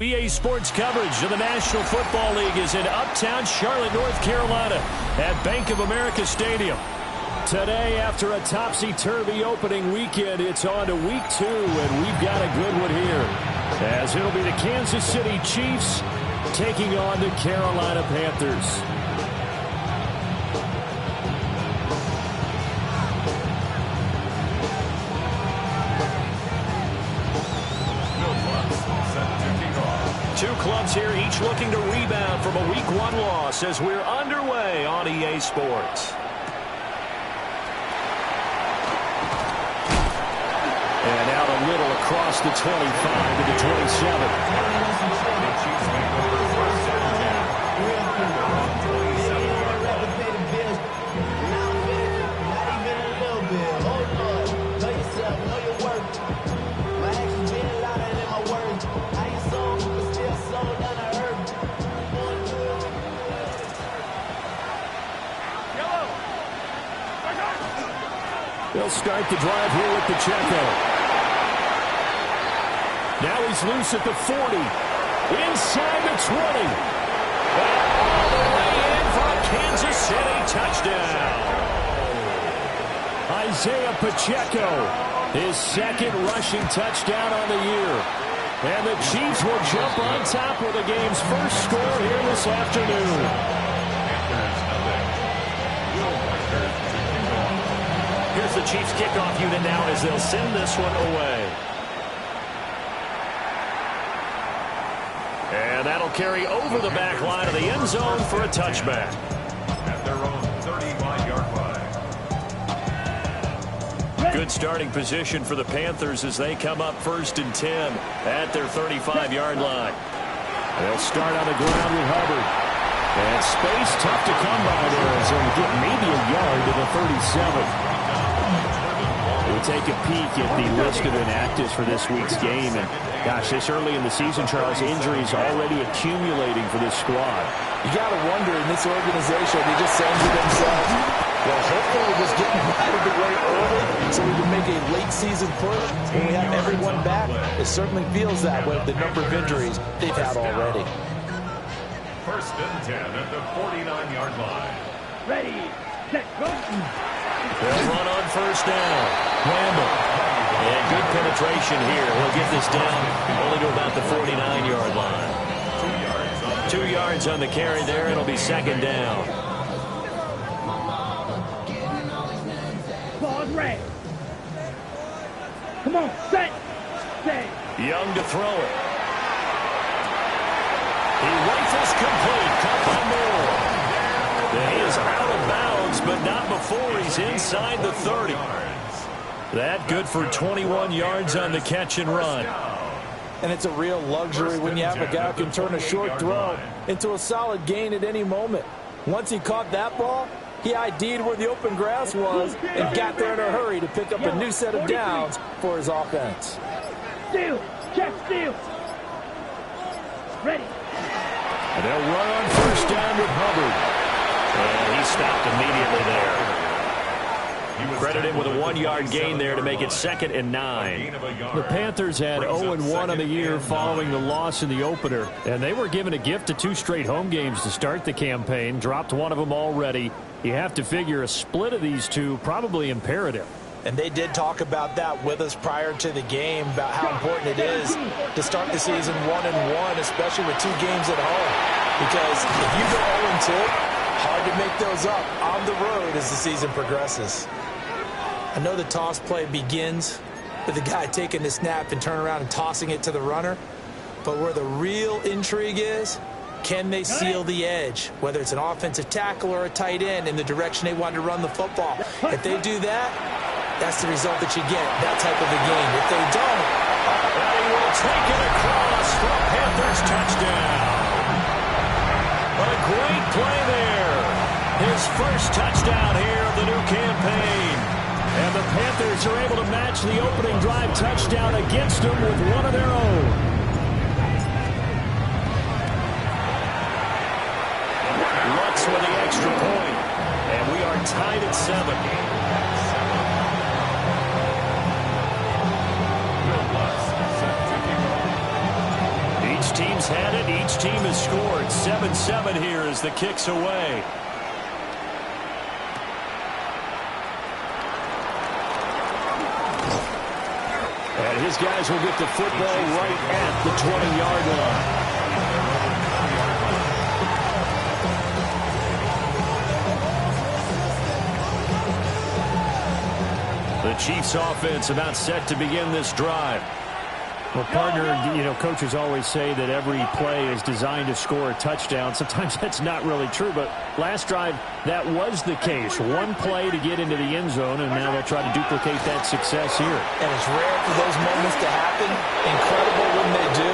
EA Sports coverage of the National Football League is in uptown Charlotte, North Carolina at Bank of America Stadium. Today, after a topsy-turvy opening weekend, it's on to week 2, and we've got a good one here, as it'll be the Kansas City Chiefs taking on the Carolina Panthers. Two clubs here, each looking to rebound from a Week 1 loss as we're underway on EA Sports. And out a little across the 25 to the 27. They'll start the drive here with Pacheco. Now he's loose at the 40. Inside the 20. And all the way in for a Kansas City touchdown. Isaiah Pacheco, his second rushing touchdown on the year. And the Chiefs will jump on top with the game's first score here this afternoon. Here's the Chiefs kickoff unit now as they'll send this one away. And that'll carry over the back line of the end zone for a touchback. At their own 35-yard line. Good starting position for the Panthers as they come up 1st and 10 at their 35-yard line. They'll start on the ground with Hubbard. And space tough to come by there as they'll get maybe a yard to the 37. We'll take a peek at the list of inactives for this week's game. And, gosh, this early in the season, Charles, injuries already accumulating for this squad. You got to wonder in this organization, they just saying to themselves, well, hopefully we're just getting out of the way early so we can make a late season push when we have everyone back. It certainly feels that way with the number of injuries they've had already. 1st and 10 at the 49-yard line. Ready, set, go. They'll run on 1st down. Randall. And good penetration here. He'll get this down only to about the 49-yard line. 2 yards on the carry there. It'll be 2nd down. Ball's red. Come on, set. Stay. Young to throw it. He rifles complete. Caught by Moore. He is out of bounds, but not before he's inside the 30. That good for 21 yards on the catch and run. And it's a real luxury when you have a guy who can turn a short throw into a solid gain at any moment. Once he caught that ball, he ID'd where the open grass was and got there in a hurry to pick up a new set of downs for his offense. Steal, check, steal. Ready. And they'll run on 1st down with Hubbard. And he stopped immediately there. Credit him with a 1-yard gain there to make it 2nd and 9. The Panthers had 0-1 on the year following the loss in the opener. And they were given a gift of 2 straight home games to start the campaign. Dropped one of them already. You have to figure a split of these two probably imperative. And they did talk about that with us prior to the game, about how important it is to start the season 1-1, especially with 2 games at home. Because if you go 0-2, hard to make those up on the road as the season progresses. I know the toss play begins with the guy taking the snap and turning around and tossing it to the runner. But where the real intrigue is, can they seal the edge, whether it's an offensive tackle or a tight end, in the direction they want to run the football? If they do that, that's the result that you get, that type of a game. If they don't, they will take it across for a Panthers touchdown. What a great play there. His first touchdown here of the new campaign. And the Panthers are able to match the opening drive touchdown against them with one of their own. Lutz with the extra point. And we are tied at 7. Each team has had it. Each team has scored. 7-7 here as the kick's away. And his guys will get the football right at the 20-yard line. The Chiefs offense about set to begin this drive. Well, partner, coaches always say that every play is designed to score a touchdown. Sometimes that's not really true, but last drive, that was the case. One play to get into the end zone, and now they'll try to duplicate that success here. And it's rare for those moments to happen. Incredible when they do.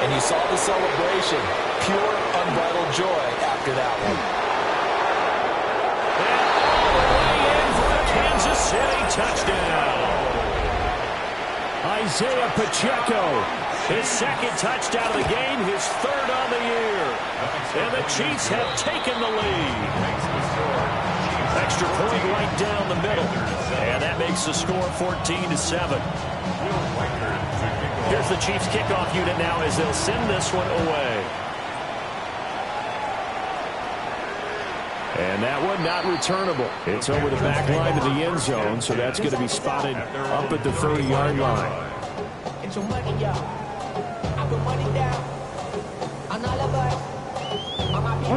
And you saw the celebration. Pure, unbridled joy after that one. And all the way in for a Kansas City touchdown. Isaiah Pacheco, his second touchdown of the game, his third on the year. And the Chiefs have taken the lead. Extra point right down the middle. And that makes the score 14-7. Here's the Chiefs kickoff unit now as they'll send this one away. And that one not returnable. It's over the back line of the end zone, so that's going to be spotted up at the 30-yard line.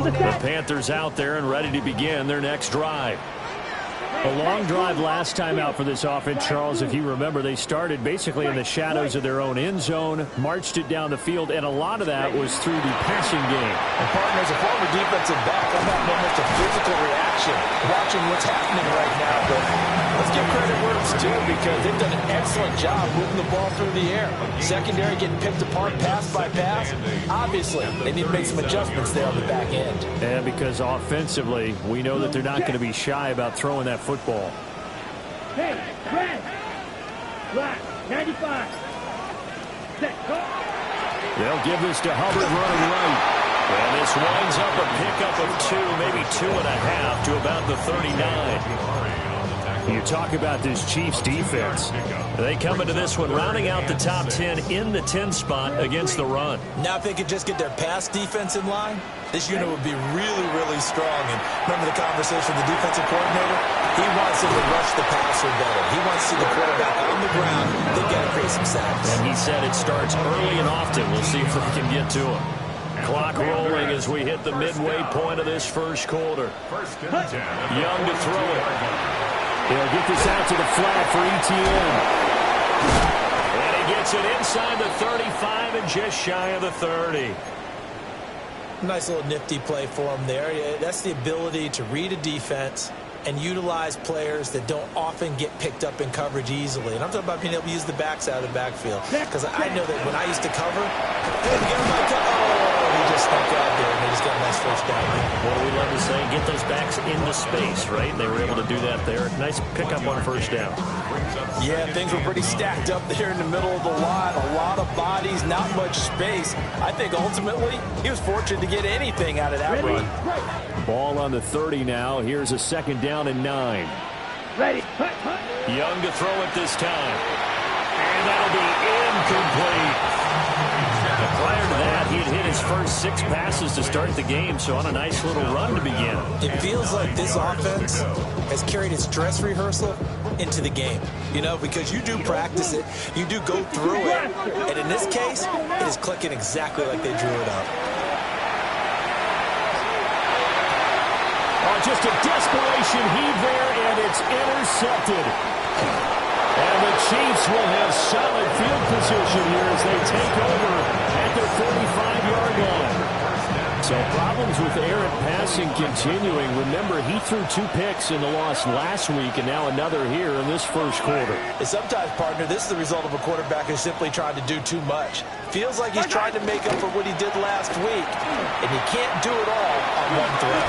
The Panthers out there and ready to begin their next drive. A long drive last time out for this offense, Charles. If you remember, they started basically in the shadows of their own end zone, marched it down the field, and a lot of that was through the passing game. And partner, as a former defensive back, I'm having almost a physical reaction watching what's happening right now. But let's give credit where it's due because they've done an excellent job moving the ball through the air. Secondary getting picked apart pass by pass. Obviously, they need to make some adjustments there on the back end. And because offensively, we know that they're not going to be shy about throwing that football. Hey, red. Black, 95. Set, go. They'll give this to Hubbard running right. And this winds up a pickup of 2, maybe 2.5 to about the 39. You talk about this Chiefs defense. They come into this one rounding out the top 10 in the 10 spot against the run. Now if they could just get their pass defense in line, this unit would be really, really strong. And remember the conversation with the defensive coordinator? He wants them to rush the passer better. He wants to see the quarterback on the ground. They've got to create some sacks. And he said it starts early and often. We'll see if they can get to him. Clock rolling as we hit the midway point of this first quarter. Young to throw it. They'll get this out to the flat for ETN. And he gets it inside the 35 and just shy of the 30. Nice little nifty play for him there. That's the ability to read a defense and utilize players that don't often get picked up in coverage easily. And I'm talking about being able to use the backs out of the backfield. Because I know that when I used to cover, he just stuck out there and they just got a nice first down. What do we love to say? Get those backs into space, right? And they were able to do that there. Nice pickup on first down. Yeah, things were pretty stacked up there in the middle of the line. A lot of bodies, not much space. I think ultimately he was fortunate to get anything out of that run. Ball on the 30 now. Here's a second down and 9. Ready. Young to throw it this time. And that'll be incomplete. Prior to that, he had hit his first 6 passes to start the game, so on a nice little run to begin. It feels like this offense has carried its dress rehearsal into the game, because you do practice it, you do go through it, and in this case, it is clicking exactly like they drew it up. Oh, just a desperation heave there, and it's intercepted. And the Chiefs will have solid field position here as they take over at their 45-yard line. So problems with errant passing continuing. Remember, he threw 2 picks in the loss last week, and now another here in this first quarter. And sometimes, partner, this is the result of a quarterback who's simply trying to do too much. Feels like he's trying to make up for what he did last week, and he can't do it all on one throw.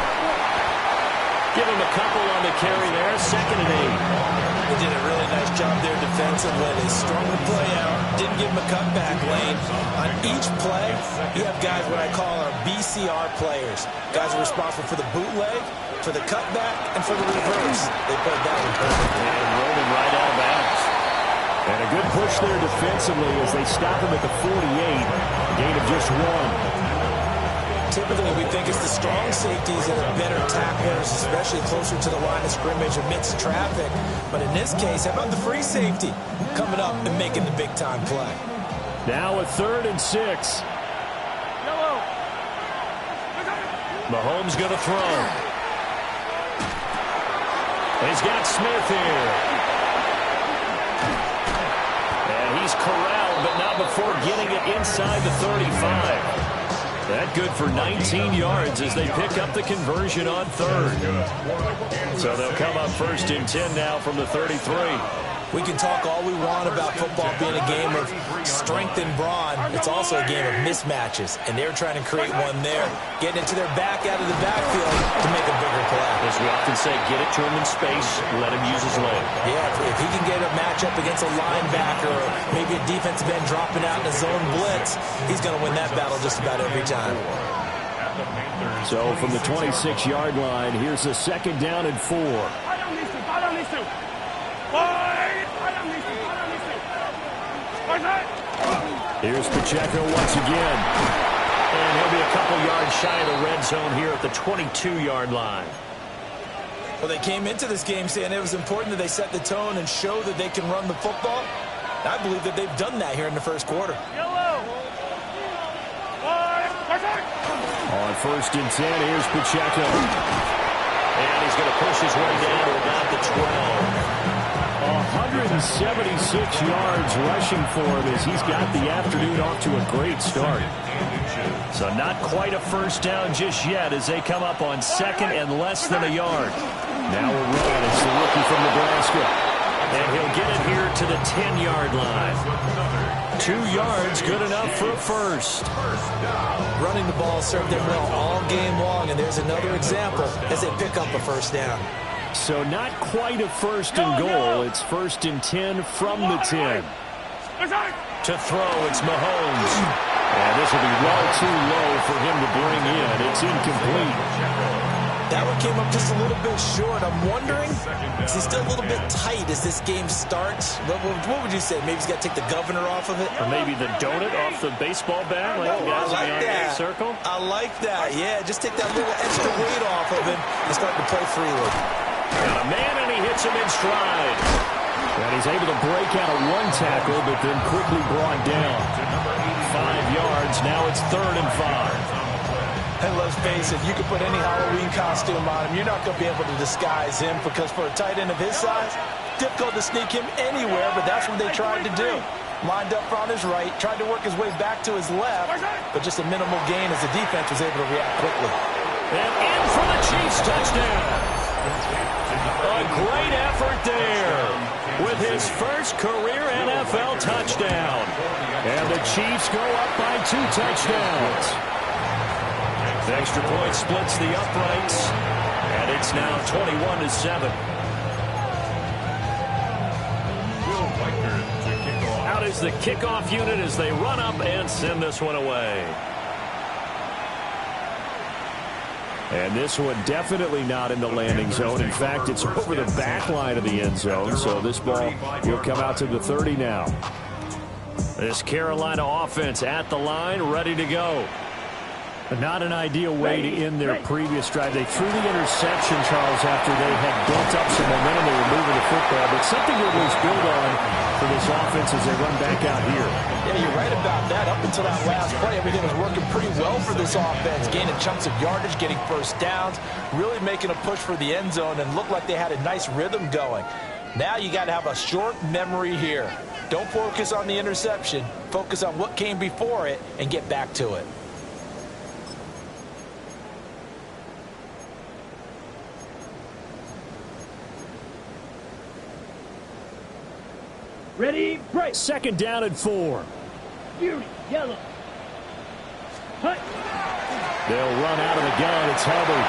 Give him a couple on the carry there, 2nd and 8. They did a really nice job there defensively. They strung the play out, didn't give him a cutback lane. On each play, you have guys what I call our BCR players. Guys are responsible for the bootleg, for the cutback, and for the reverse. They played that one perfectly. And rolling right out of bounds. And a good push there defensively as they stop him at the 48. A gain of just 1. Typically, we think it's the strong safeties that are better tacklers, especially closer to the line of scrimmage amidst traffic. But in this case, how about the free safety coming up and making the big-time play? Now a 3rd and 6. Mahomes going to throw. He's got Smith here. And he's corralled, but not before getting it inside the 35. That good for 19 yards as they pick up the conversion on 3rd. So they'll come up 1st and 10 now from the 33. We can talk all we want about football being a game of strength and brawn. It's also a game of mismatches, and they're trying to create one there, getting it to their back out of the backfield to make a bigger play. As we often say, get it to him in space, let him use his leg. Yeah, if he can get a matchup against a linebacker or maybe a defensive end dropping out in a zone blitz, he's going to win that battle just about every time. So from the 26-yard line, here's a 2nd down and 4. Here's Pacheco once again. And he'll be a couple yards shy of the red zone here at the 22-yard line. Well, they came into this game saying it was important that they set the tone and show that they can run the football. I believe that they've done that here in the first quarter. On 1st and 10, here's Pacheco. And he's going to push his way down to about the 12. 176 yards rushing for him as he's got the afternoon off to a great start. So not quite a first down just yet as they come up on 2nd and less than a yard. Now a run. It's the rookie from Nebraska. And he'll get it here to the 10-yard line. 2 yards, good enough for a first. Running the ball served them well all game long, and there's another example as they pick up a first down. So not quite a 1st and goal. It's 1st and 10 from the 10. To throw, it's Mahomes. And this will be well too low for him to bring in. It's incomplete. That one came up just a little bit short. I'm wondering, is he still a little bit tight as this game starts? What would you say? Maybe he's got to take the governor off of it? Or maybe the donut off the baseball bat, like the guys in the NBA circle? I like that. Yeah, just take that little extra weight off of him and start to play freely. Got a man, and he hits him in stride. And he's able to break out of 1 tackle, but then quickly brought down. 5 yards. Now it's 3rd and 5. And let's face it, you can put any Halloween costume on him. You're not going to be able to disguise him because for a tight end of his size, difficult to sneak him anywhere, but that's what they tried to do. Lined up on his right, tried to work his way back to his left, but just a minimal gain as the defense was able to react quickly. And in for the Chiefs touchdown. A great effort there with his first career NFL touchdown. And the Chiefs go up by 2 touchdowns. The extra point splits the uprights, and it's now 21-7. Out is the kickoff unit as they run up and send this one away. And this one definitely not in the landing zone. In fact, it's over the back line of the end zone, so this ball will come out to the 30 now. This Carolina offense at the line, ready to go. But not an ideal way to end their previous drive. They threw the interception, Charles, after they had built up some momentum. They were moving the football, but something to at least build on for this offense as they run back out here. Yeah, you're right about that. Up until that last play, everything was working pretty well for this offense. Gaining chunks of yardage, getting first downs, really making a push for the end zone, and looked like they had a nice rhythm going. Now you got to have a short memory here. Don't focus on the interception. Focus on what came before it and get back to it. Ready, break. 2nd down and 4. Fury, yellow. Hut. They'll run out of the gun. It's Hubbard.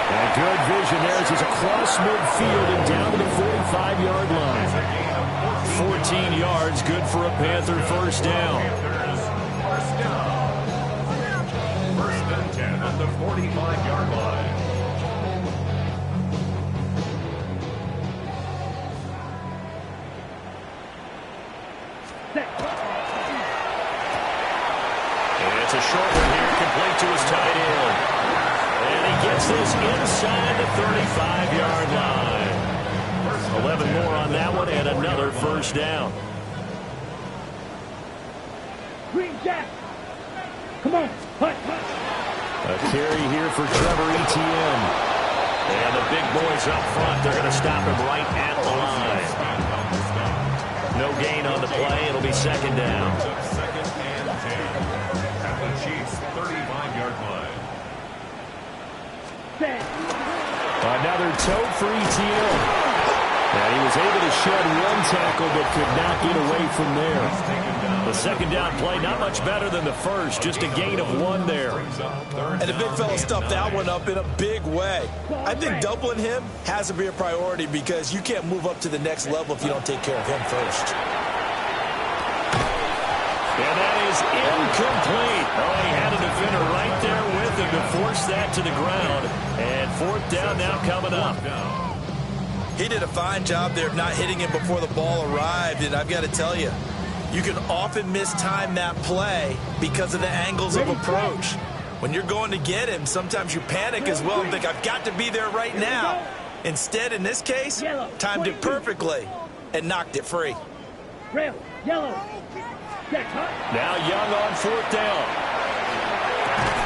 And good vision there as he's across midfield and down to the 45-yard line. 14 yards, good for a Panther first down. First and 10 at the 45-yard line. It's a short one here, complete to his tight end. And he gets this inside the 35-yard line. 11 more on that one and another first down. Green Jack. Come on. Hut. A carry here for Trevor Etienne. And the big boys up front, they're going to stop him right at the line. No gain on the play. It'll be second down. Second and 10 at the Chiefs' 35-yard line. Another toe for Etienne. And he was able to shed one tackle but could not get away from there. The second down play, not much better than the first, just a gain of one there. And the big fella stuffed that one up in a big way. I think doubling him has to be a priority because you can't move up to the next level if you don't take care of him first. And that is incomplete. Oh, he had a defender right there with him to force that to the ground. And fourth down now coming up. He did a fine job there of not hitting him before the ball arrived, and I've got to tell you, you can often mistime that play because of the angles of approach. When you're going to get him, sometimes you panic as well and think, I've got to be there right now. Instead, in this case, timed it perfectly and knocked it free. Rail. Yellow. Now Young on fourth down.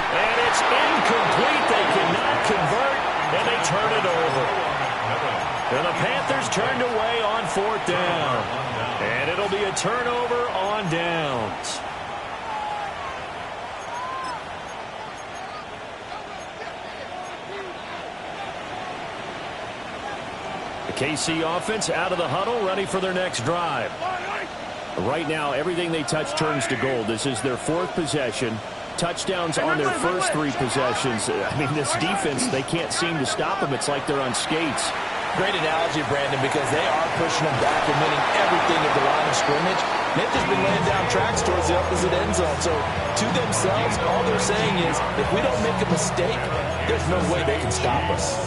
And it's incomplete. They cannot convert, and they turn it over. And the Panthers turned away on fourth down. And it'll be a turnover on downs. The KC offense out of the huddle, ready for their next drive. Right now, everything they touch turns to gold. This is their fourth possession. Touchdowns on their first three possessions. I mean, this defense, they can't seem to stop them. It's like they're on skates. Great analogy, Brandon, because they are pushing them back and winning everything at the line of scrimmage. They've just been laying down tracks towards the opposite end zone. So, to themselves, all they're saying is, if we don't make a mistake, there's no way they can stop us.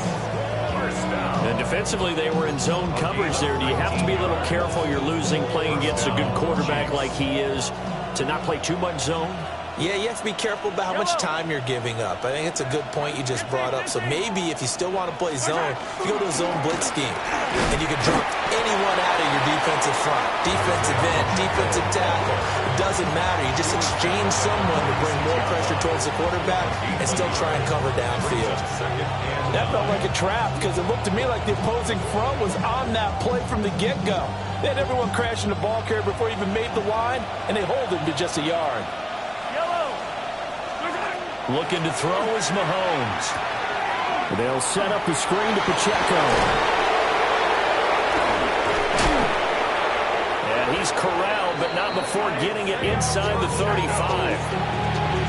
And defensively, they were in zone coverage there. Do you have to be a little careful you're losing playing against a good quarterback like he is to not play too much zone? Yeah, you have to be careful about how much time you're giving up. I think it's a good point you just brought up. So maybe if you still want to play zone, you go to a zone blitz scheme. And you can drop anyone out of your defensive front. Defensive end, defensive tackle. It doesn't matter. You just exchange someone to bring more pressure towards the quarterback and still try and cover downfield. That felt like a trap because it looked to me like the opposing front was on that play from the get-go. They had everyone crashing the ball carrier before he even made the line, and they hold him to just a yard. Looking to throw is Mahomes. They'll set up the screen to Pacheco. And he's corralled, but not before getting it inside the 35.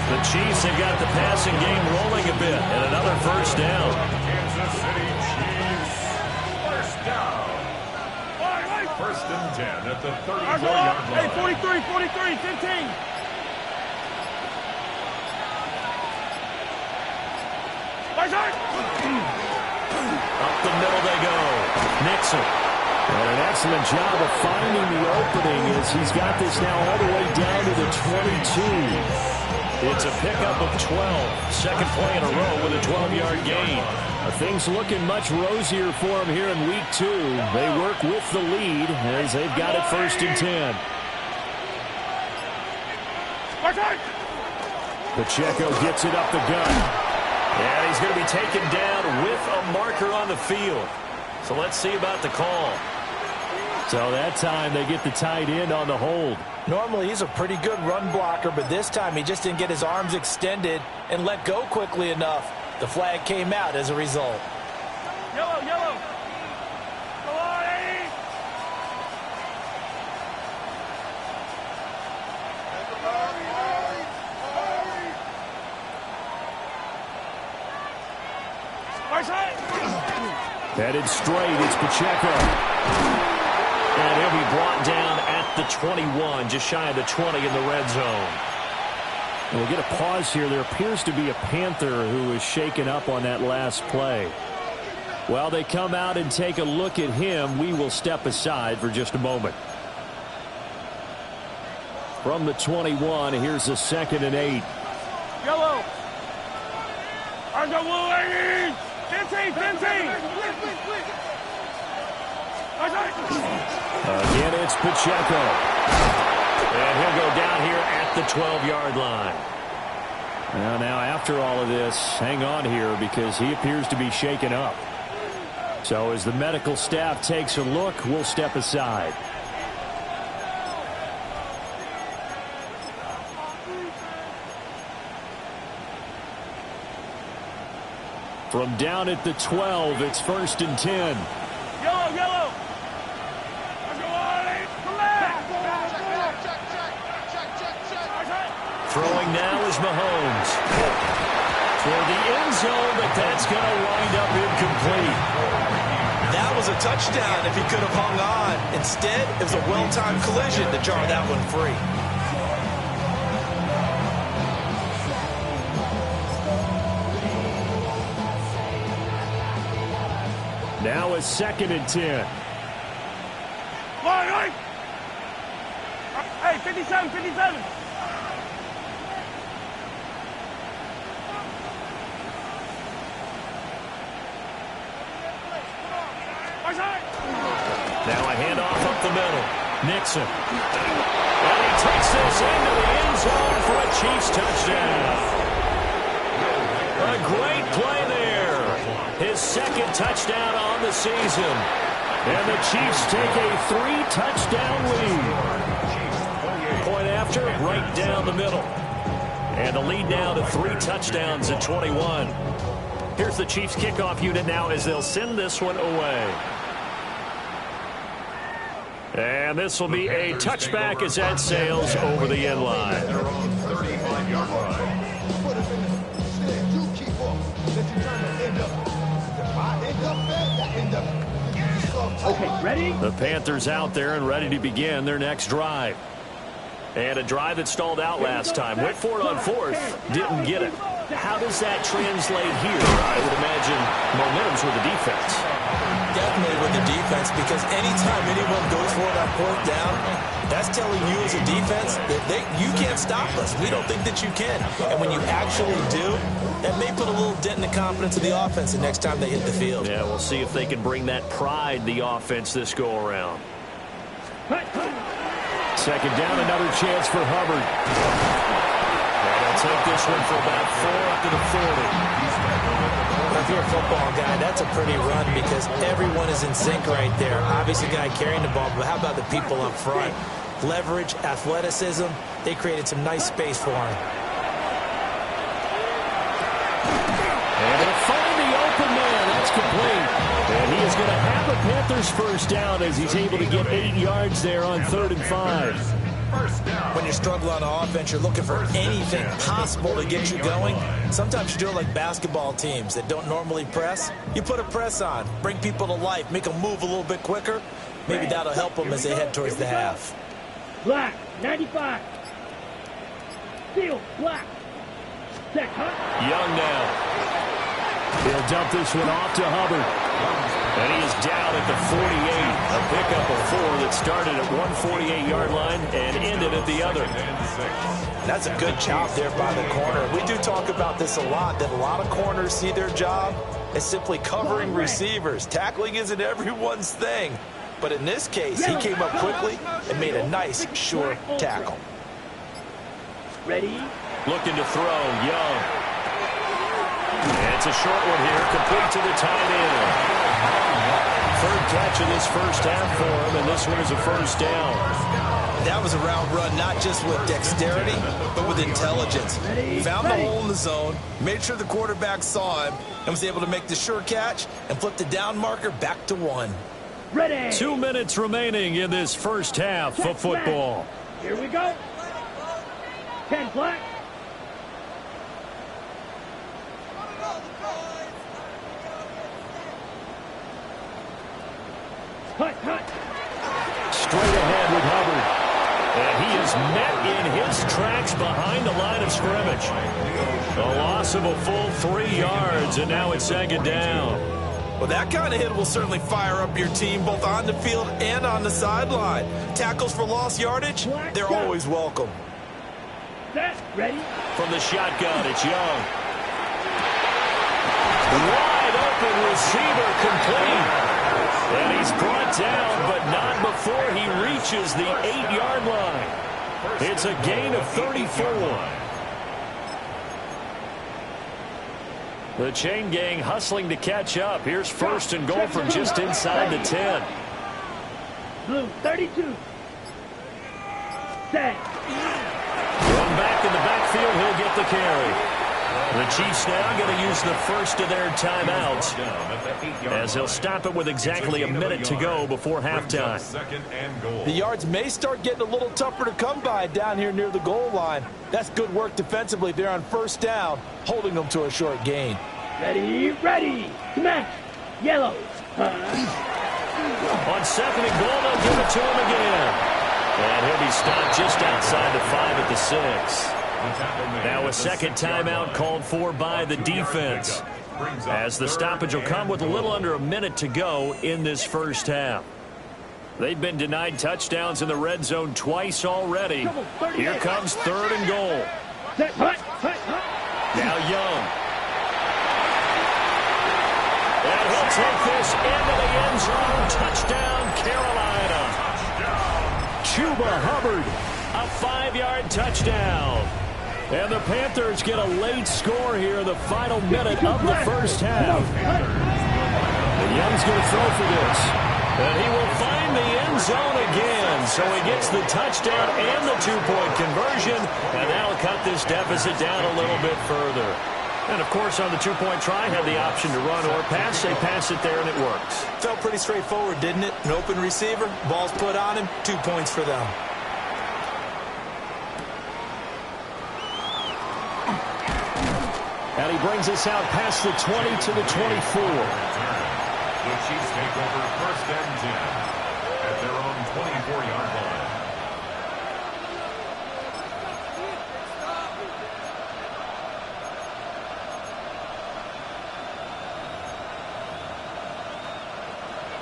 The Chiefs have got the passing game rolling a bit, and another first down. Kansas City Chiefs, first down. First and 10 at the 34-yard line. Hey, 43, 15. Up the middle they go. Nixon. And an excellent job of finding the opening as he's got this now all the way down to the 22. It's a pickup of 12. Second play in a row with a 12-yard gain. Things looking much rosier for him here in week 2. They work with the lead as they've got it first and 10. Pacheco gets it up the gut. And he's going to be taken down with a marker on the field. So let's see about the call. So that time they get the tight end on the hold. Normally he's a pretty good run blocker, but this time he just didn't get his arms extended and let go quickly enough. The flag came out as a result. Yellow. Go on, Eddie. Headed straight, it's Pacheco. And he'll be brought down at the 21, just shy of the 20 in the red zone. And we'll get a pause here. There appears to be a Panther who is shaken up on that last play. While they come out and take a look at him, we will step aside for just a moment. From the 21, here's a 2nd and 8. Yellow. On the blue 80. 15. Again, it's Pacheco. And he'll go down here at the 12-yard line. Well, now, after all of this, hang on here because he appears to be shaken up. So as the medical staff takes a look, we'll step aside. From down at the 12, it's 1st and 10. Yellow. Throwing now is Mahomes. For the end zone, but that's going to wind up incomplete. That was a touchdown if he could have hung on. Instead, it was a well-timed collision to jar that one free. Now a 2nd and 10. Right. Hey, 57. Now a handoff up the middle. Nixon. And he takes this into the end zone for a Chiefs touchdown. A great play there. His 2nd touchdown on the season. And the Chiefs take a 3-touchdown lead. Point after, right down the middle. And the lead now to 3 touchdowns at 21. Here's the Chiefs kickoff unit now as they'll send this one away. And this will be a touchback as that sails over the end line. Okay, ready? The Panthers out there and ready to begin their next drive. And a drive that stalled out last time. Went for it on 4th, didn't get it. How does that translate here? I would imagine momentum's with the defense. Definitely with the defense, because anytime anyone goes for it on 4th down, that's telling you as a defense that you can't stop us. We don't think that you can. And when you actually do, that may put a little dent in the confidence of the offense the next time they hit the field. Yeah, we'll see if they can bring that pride, the offense, this go-around. 2nd down, another chance for Hubbard. And they'll take this one for about 4 up to the 40. If you're a football guy, that's a pretty run because everyone is in sync right there. Obviously, the guy carrying the ball, but how about the people up front? Leverage, athleticism, they created some nice space for him. And they'll find the open man. That's complete. And he is going to have a Panthers 1st down as he's able to get 8 yards there on 3rd and 5. When you struggle on offense, you're looking for anything possible to get you going. Sometimes you do it like basketball teams that don't normally press. You put a press on, bring people to life, make them move a little bit quicker. Maybe that'll help them as they head towards the half. Black, 95. Field, black. Set, Young now. He'll dump this one off to Hubbard. And he is down at the 48. A pickup of 4 that started at 148-yard line and ended at the other. That's a good job there by the corner. We do talk about this a lot, that a lot of corners see their job as simply covering receivers. Tackling isn't everyone's thing. But in this case, he came up quickly and made a nice, sure tackle. Ready? Looking to throw, Young. And it's a short one here, complete to the tight end. 3rd catch of this 1st half for him, and this one is a 1st down. That was a route run, not just with dexterity, but with intelligence. Found the hole in the zone, made sure the quarterback saw him, and was able to make the sure catch and flip the down marker back to 1. Ready. 2 minutes remaining in this 1st half of football. Here we go. 10 black. Straight ahead with Hubbard. And he is met in his tracks behind the line of scrimmage. A loss of a full 3 yards, and now it's 2nd down. Well, that kind of hit will certainly fire up your team both on the field and on the sideline. Tackles for lost yardage, they're always welcome. Set, ready. From the shotgun, it's Young. Wide open receiver complete. And he's brought down, but not before he reaches the 8-yard line. It's a gain of 34. The chain gang hustling to catch up. Here's first and goal from just inside the 10. Blue, 32. Set. One back in the backfield, he'll get the carry. The Chiefs now going to use the first of their timeouts as they'll stop it with exactly a minute to go before halftime. The yards may start getting a little tougher to come by down here near the goal line. That's good work defensively there on first down, holding them to a short gain. Ready, ready. Smash. Yellow. On second and goal, they'll give it to him again. And he'll be stopped just outside the 5 at the 6. Now a second timeout called for by the defense, as the stoppage will come with a little under a minute to go in this first half. They've been denied touchdowns in the red zone twice already. Here comes third and goal. Now Young. And he'll take this into the end zone. Touchdown, Carolina. Chuba Hubbard, a 5-yard touchdown. And the Panthers get a late score here in the final minute of the first half. And Young's going to throw for this. And he will find the end zone again. So he gets the touchdown and the 2-point conversion. And that'll cut this deficit down a little bit further. And, of course, on the 2-point try, had the option to run or pass. They pass it there, and it works. Felt pretty straightforward, didn't it? An open receiver, ball's put on him, 2 points for them. And he brings us out past the 20 to the 24. The Chiefs take over first and 10 at their own 24-yard line.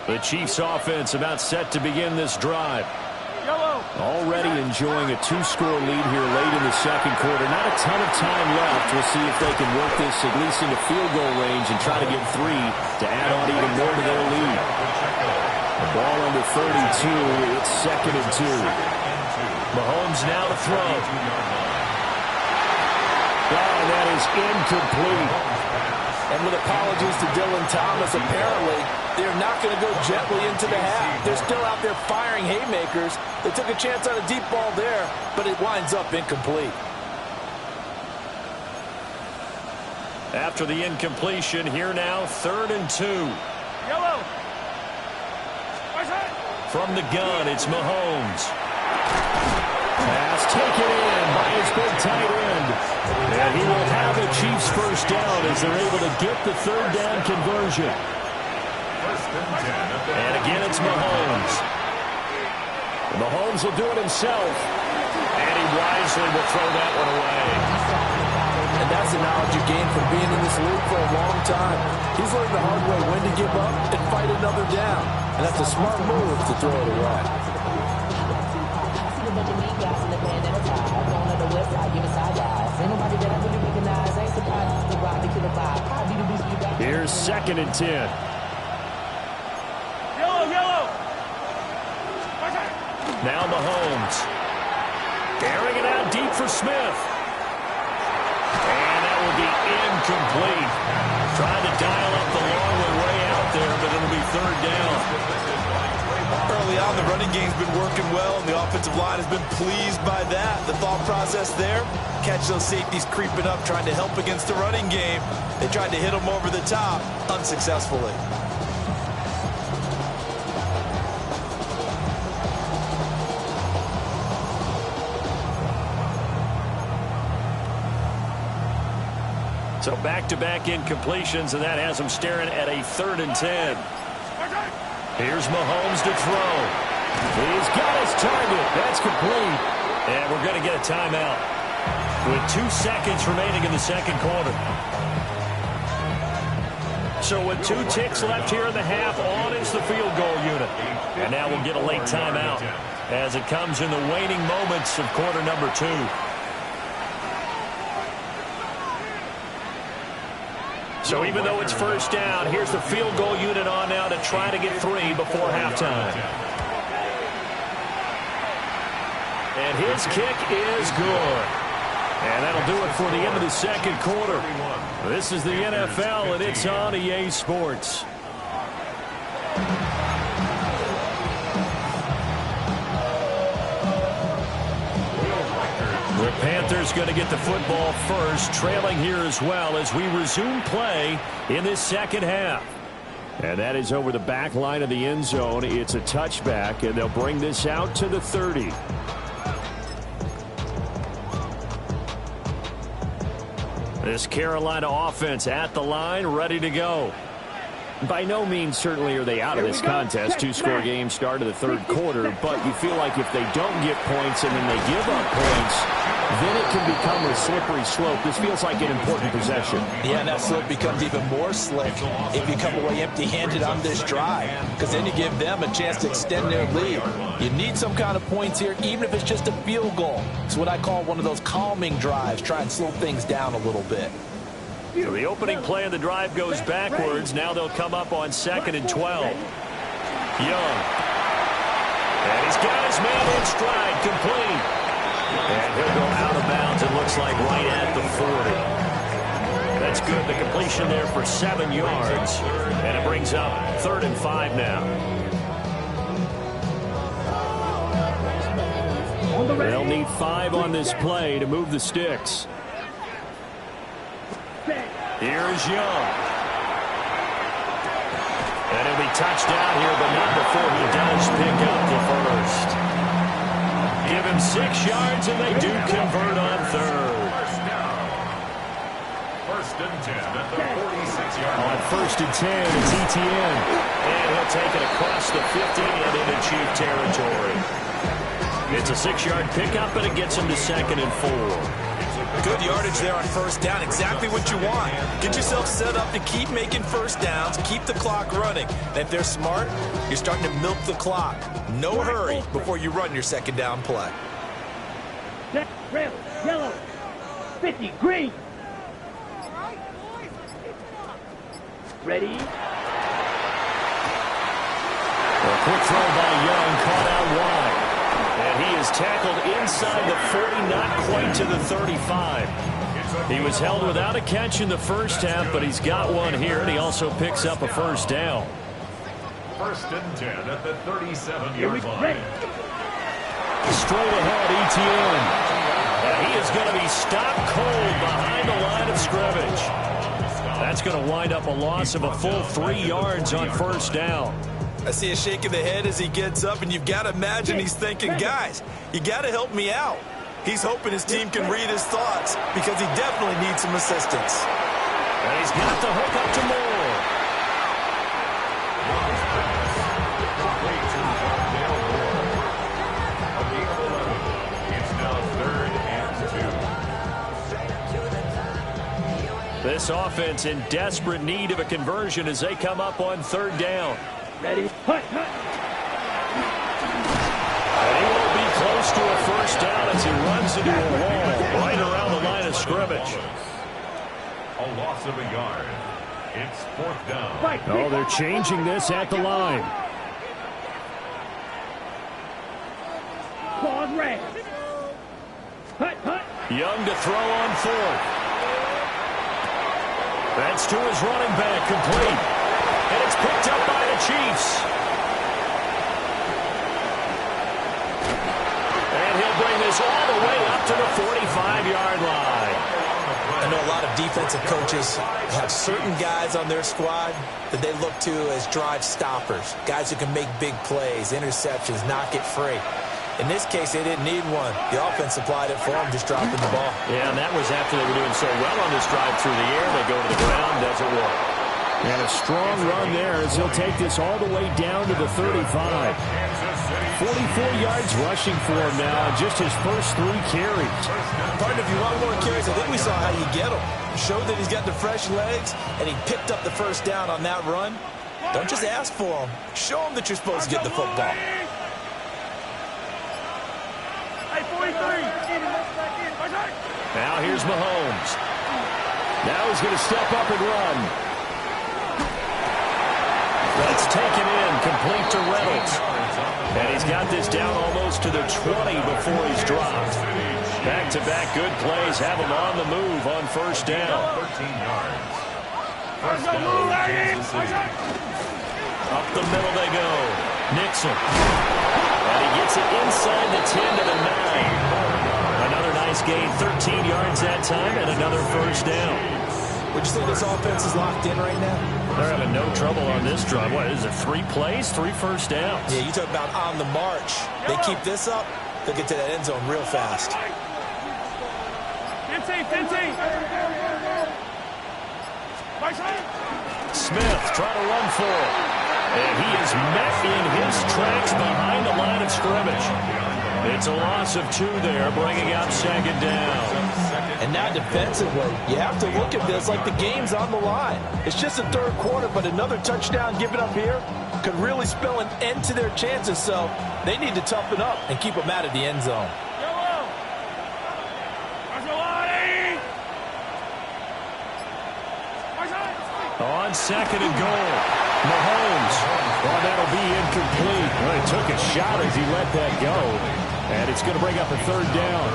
The Chiefs offense about set to begin this drive. Already enjoying a 2-score lead here late in the second quarter. Not a ton of time left. We'll see if they can work this at least into field goal range and try to get 3 to add on even more to their lead. The ball under 32. It's second and 2. Mahomes now to throw. And that is incomplete. And with apologies to Dylan Thomas, apparently they're not going to go gently into the half. They're still out there firing haymakers. They took a chance on a deep ball there, but it winds up incomplete. After the incompletion, here now, third and 2. Yellow. From the gun, it's Mahomes. Pass taken in by his big tight end. And he will have the Chiefs first down as they're able to get the third down conversion. And again, it's Mahomes. Mahomes will do it himself. And he wisely will throw that one away. And that's the knowledge you gain from being in this league for a long time. He's learned the hard way when to give up and fight another down. And that's a smart move to throw it away. Here's second and 10. Yellow. Now Mahomes. Airing it out deep for Smith. And that will be incomplete. Trying to dial up the long way out there, but it'll be third down. Early on, the running game's been working well, and the offensive line has been pleased by that. The thought process there, catch those safeties creeping up, trying to help against the running game. They tried to hit them over the top, unsuccessfully. So back-to-back incompletions, and that has them staring at a third and 10. Here's Mahomes to throw. He's got his target. That's complete. And we're going to get a timeout with 2 seconds remaining in the second quarter. So with 2 ticks left here in the half, on is the field goal unit. And now we'll get a late timeout as it comes in the waning moments of quarter number 2. So even though it's first down, here's the field goal unit on now to try to get 3 before halftime. And his kick is good. And that'll do it for the end of the second quarter. This is the NFL, and it's on EA Sports. The Panthers going to get the football first, trailing here as well as we resume play in this second half. And that is over the back line of the end zone. It's a touchback, and they'll bring this out to the 30. This Carolina offense at the line, ready to go. By no means certainly are they out of this contest. 2-score game start of the third quarter, but you feel like if they don't get points and then they give up points, then it can become a slippery slope. This feels like an important possession. Yeah, and that slope becomes even more slick if you come away empty-handed on this drive, because then you give them a chance to extend their lead. You need some kind of points here, even if it's just a field goal. It's what I call one of those calming drives. Try and slow things down a little bit. So the opening play of the drive goes backwards. Now they'll come up on 2nd and 12. Young. And he's got his man in stride, complete. And he'll go out of bounds, it looks like, right at the 40. That's good. The completion there for 7 yards. And it brings up 3rd and 5 now. They'll need 5 on this play to move the sticks. Here's Young. And he'll be touched down here, but not before he does pick up the first. Give him 6 yards, and they do convert on 3rd. First and 10 at the 46-yard line. On 1st and 10, it's ETN. And he'll take it across the 50 and into Chief territory. It's a 6-yard pickup, and it gets him to 2nd and 4. Good yardage there on first down. Exactly what you want. Get yourself set up to keep making first downs, keep the clock running. And if they're smart, you're starting to milk the clock. No hurry before you run your second down play. Red, yellow, 50, green. Ready? A quick throw by Young, caught out wide. And he is tackled inside the 40, not quite to the 35. He was held without a catch in the first half, but he's got one here, and he also picks up a first down. First and 10 at the 37-yard line. Straight ahead, ETN. And he is going to be stopped cold behind the line of scrimmage. That's going to wind up a loss of a full 3 yards on first down. I see a shake of the head as he gets up, and you've got to imagine he's thinking, guys, you got to help me out. He's hoping his team can read his thoughts because he definitely needs some assistance. And he's got the hook up to Moore. It's now 3rd and 2. This offense in desperate need of a conversion as they come up on 3rd down. Ready? Hut. And he will be close to a first down as he runs into a wall right around the line of scrimmage. A loss of a yard. It's 4th down. Oh, they're changing this at the line. Pause red. Hut. Young to throw on 4th. That's to his running back, complete. And it's picked up by the Chiefs. And he'll bring this all the way up to the 45-yard line. I know a lot of defensive coaches have certain guys on their squad that they look to as drive stoppers, guys who can make big plays, interceptions, knock it free. In this case, they didn't need one. The offense supplied it for them, just dropping the ball. Yeah, and that was after they were doing so well on this drive through the air. They go to the ground, doesn't work. And a strong run there as he'll take this all the way down to the 35. 44 yards rushing for him now in just his first 3 carries. Partner, if you want more carries, I think we saw how you get them. Showed that he's got the fresh legs, and he picked up the first down on that run. Don't just ask for them. Show them that you're supposed to get the football. Now here's Mahomes. Now he's going to step up and run. That's taken in, complete to Reynolds. And he's got this down almost to the 20 before he's dropped. Back-to-back good plays have him on the move on first down. 13 yards. First down, Kansas City. Up the middle they go. Nixon. And he gets it inside the 10 to the 9. Another nice gain, 13 yards that time, and another first down. Would you say this offense is locked in right now? They're having no trouble on this drive. What is it, 3 plays, 3 first downs? Yeah, you talk about on the march. They keep this up, they'll get to that end zone real fast. Smith trying to run for it. And he is met in his tracks behind the line of scrimmage. It's a loss of 2 there, bringing up second down. And now defensively, you have to look at this like the game's on the line. It's just the third quarter, but another touchdown given up here could really spell an end to their chances, so they need to toughen up and keep them out of the end zone. On second and goal, Mahomes. Well, that'll be incomplete. Well, he took a shot as he let that go. And it's going to bring up a third down.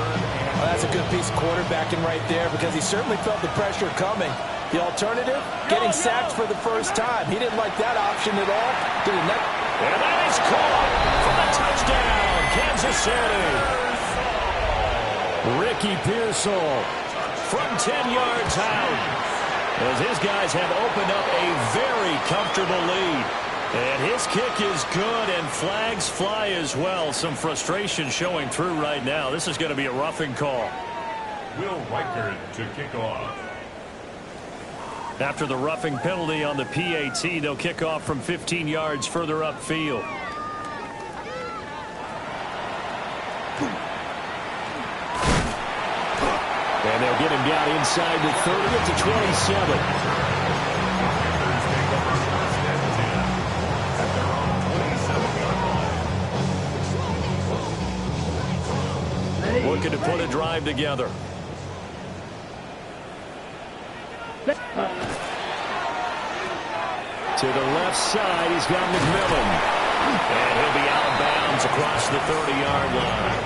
Well, that's a good piece of quarterbacking right there because he certainly felt the pressure coming. The alternative, getting sacked for the first time. He didn't like that option at all. And that is caught for a touchdown, Kansas City. Ricky Pearsall from 10 yards out. As his guys have opened up a very comfortable lead. And his kick is good, and flags fly as well. Some frustration showing through right now. This is going to be a roughing call. Will Reichard to kick off. After the roughing penalty on the PAT, they'll kick off from 15 yards further upfield. And they'll get him down inside the 30 to 27. Looking to put a drive together. To the left side, he's got McMillan. And he'll be out of bounds across the 30-yard line.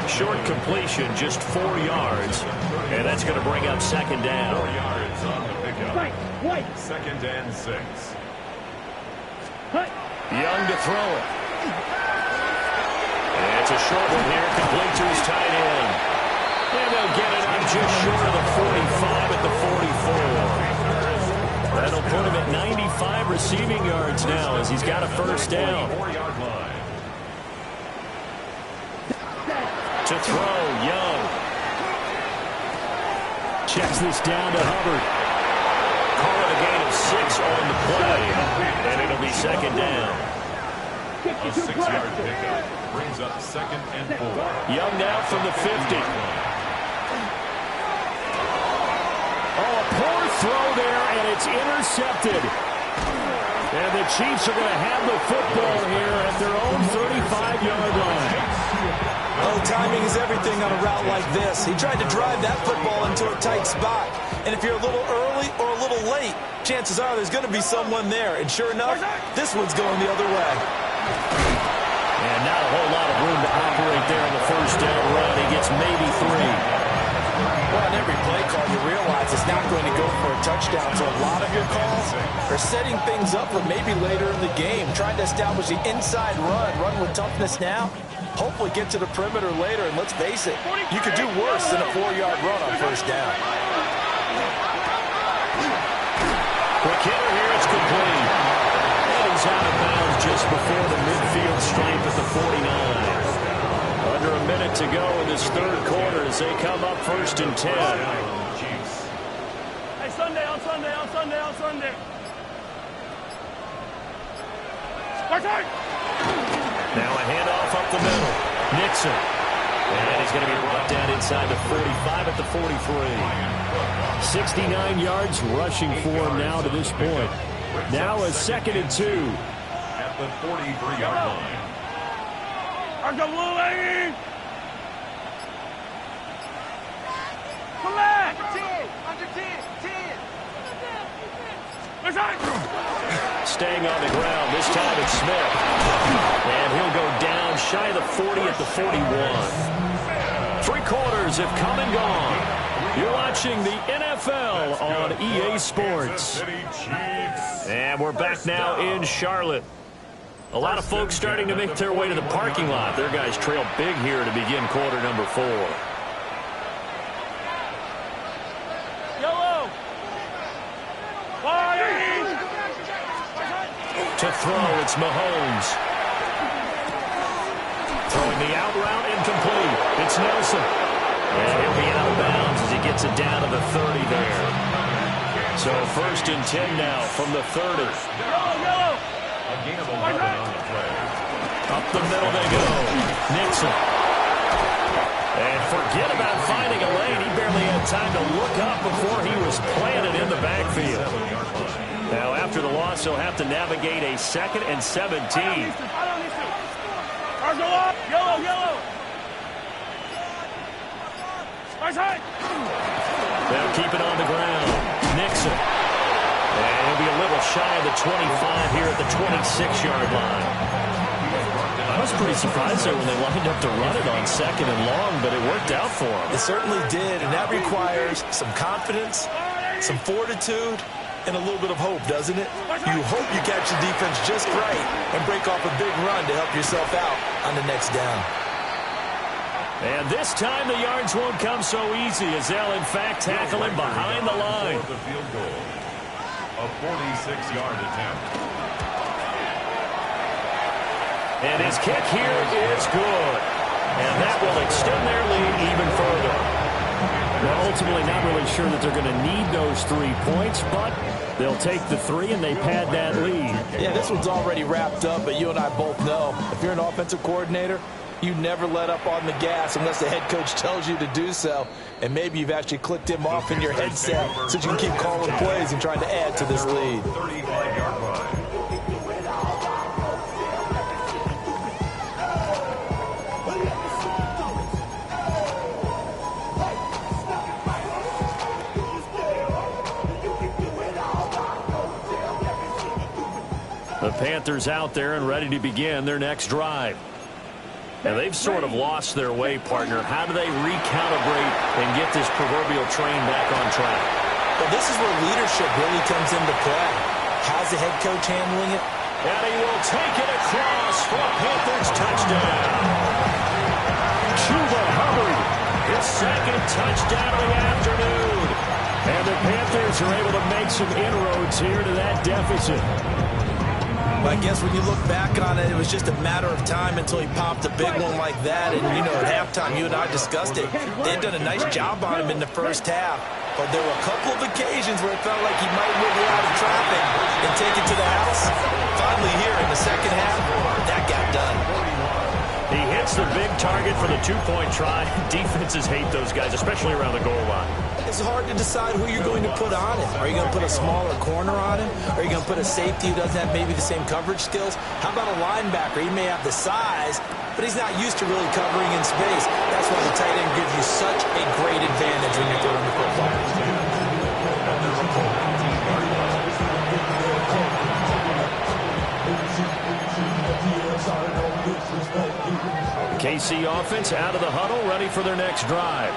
Short completion, just 4 yards. And that's going to bring up second down. 4 yards on the pickup. Second and 6. Young to throw it. And it's a short one here, complete to his tight end. And they'll get it up just short of the 45 at the 44. That'll put him at 95 receiving yards now as he's got a first down. 4-yard line. To throw, Young. Checks this down to Hubbard. Call it a gain of 6 on the play. And it'll be second down. A 6-yard pickup brings up second and 4. Young now from the 50. Oh, a poor throw there, and it's intercepted. And the Chiefs are going to have the football here at their own 35-yard line. Oh, timing is everything on a route like this. He tried to drive that football into a tight spot. And if you're a little early or a little late, chances are there's going to be someone there. And sure enough, this one's going the other way. And not a whole lot of room to operate there in the first down run. He gets maybe 3. Well, on every play call, you realize it's not going to go for a touchdown. So a lot of your calls are setting things up for maybe later in the game, trying to establish the inside run with toughness now, hopefully get to the perimeter later. And let's face it, you could do worse than a 4-yard run on first down. Quick hitter here, it's complete. And he's out of bounds just before the midfield stripe at the 49. Under a minute to go in this third quarter as they come up first and 10. Hey, Sunday, on Sunday, on Sunday, on Sunday. Now a handoff up the middle. Nixon. And he's going to be brought down inside the 45 at the 43. 69 yards rushing for him now to this point. Now a 2nd and 2. At the 43-yard line. Come back! Under 10. Staying on the ground. This time it's Smith. And he'll go down shy of the 40 at the 41. 3 quarters have come and gone. You're watching the NFL on EA Sports. And we're back now in Charlotte. A lot of folks starting to make their way to the parking lot. Their guys trail big here to begin quarter number 4. Yellow! To throw, it's Mahomes. Throwing the out route, incomplete. It's Nelson. And he'll be out of bounds as he gets it down to the 30 there. So 1st and 10 now from the 30. Yellow! A gain of 11 on the play. Up the middle they go. Nixon. And forget about finding a lane. He barely had time to look up before he was planted in the backfield. Now after the loss, he'll have to navigate a 2nd and 17. Yellow! They'll keep it on the ground. Nixon. And he'll be a little shy of the 25 here at the 26-yard line. I was pretty surprised there when they lined up to run it on 2nd and long, but it worked out for them. It certainly did, and that requires some confidence, some fortitude, and a little bit of hope, doesn't it? You hope you catch the defense just right and break off a big run to help yourself out on the next down. And this time the yards won't come so easy as they'll, in fact, tackle him behind the line. The field goal. A 46-yard attempt. And his kick here is good. And that will extend their lead even further. Well, ultimately not really sure that they're going to need those 3 points, but they'll take the 3 and they pad that lead. Yeah, this one's already wrapped up, but you and I both know if you're an offensive coordinator, you never let up on the gas unless the head coach tells you to do so. And maybe you've actually clicked him off in your headset so you can keep calling plays and trying to add to this lead. 35-yard line. The Panthers out there and ready to begin their next drive. And they've sort of lost their way, partner. How do they recalibrate and get this proverbial train back on track? Well, this is where leadership really comes into play. How's the head coach handling it? And he will take it across for a Panthers touchdown. Chuba Hubbard, his 2nd touchdown of the afternoon. And the Panthers are able to make some inroads here to that deficit. Well, I guess when you look back on it, it was just a matter of time until he popped a big one like that. And, you know, at halftime, you and I discussed it. They'd done a nice job on him in the first half. But there were a couple of occasions where it felt like he might wiggle out of traffic and take it to the house. Finally here in the second half, that got done. He hits the big target for the 2-point try. Defenses hate those guys, especially around the goal line. It's hard to decide who you're going to put on him. Are you going to put a smaller corner on him? Are you going to put a safety who doesn't have maybe the same coverage skills? How about a linebacker? He may have the size, but he's not used to really covering in space. That's why the tight end gives you such a great advantage when you're throwing the football. KC offense out of the huddle, ready for their next drive.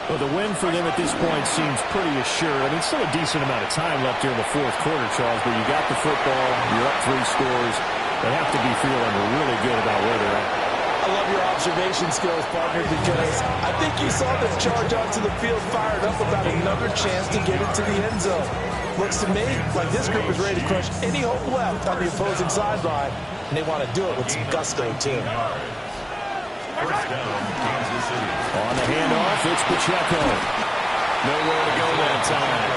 Well, the win for them at this point seems pretty assured. I mean, still a decent amount of time left here in the 4th quarter, Charles, but you got the football, you're up 3 scores. They have to be feeling really good about where they're at. I love your observation skills, partner, because I think you saw them charge onto the field fired up about another chance to get into the end zone. Looks to me like this group is ready to crush any hope left on the opposing sideline, and they want to do it with some gusto, too. First down, Kansas City. On the handoff, it's Pacheco. Nowhere to go that time.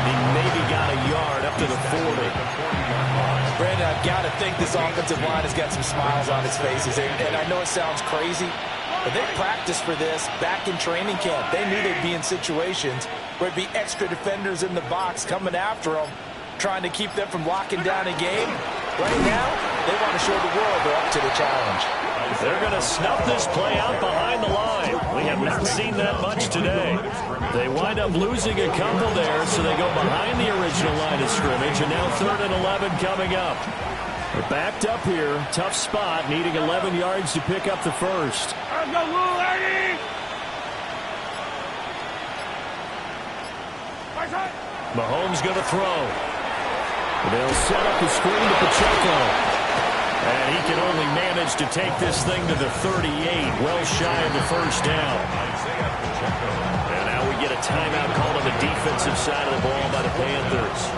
He maybe got a yard up to the 40. Brandon, I've got to think this offensive line has got some smiles on its faces. And I know it sounds crazy, but they practiced for this back in training camp. They knew they'd be in situations where it'd be extra defenders in the box coming after them, trying to keep them from locking down a game. Right now, they want to show the world they're up to the challenge. They're going to snuff this play out behind the line. We have not seen that much today. They wind up losing a couple there, so they go behind the original line of scrimmage, and now 3rd and 11 coming up. They're backed up here. Tough spot, needing 11 yards to pick up the first. Let's go, Lou, lady! Mahomes going to throw. They'll set up the screen to Pacheco. And he can only manage to take this thing to the 38, well shy of the first down. And now we get a timeout called on the defensive side of the ball by the Panthers.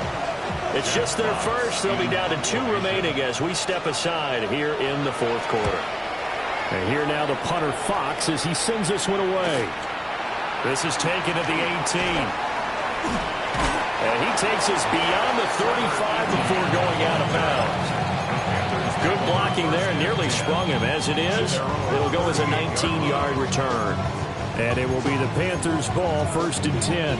It's just their first. They'll be down to 2 remaining as we step aside here in the 4th quarter. And here now the punter Fox as he sends this one away. This is taken at the 18. And he takes us beyond the 35 before going out of bounds. Good blocking there, nearly sprung him. As it is, it'll go as a 19-yard return. And it will be the Panthers' ball, 1st and 10.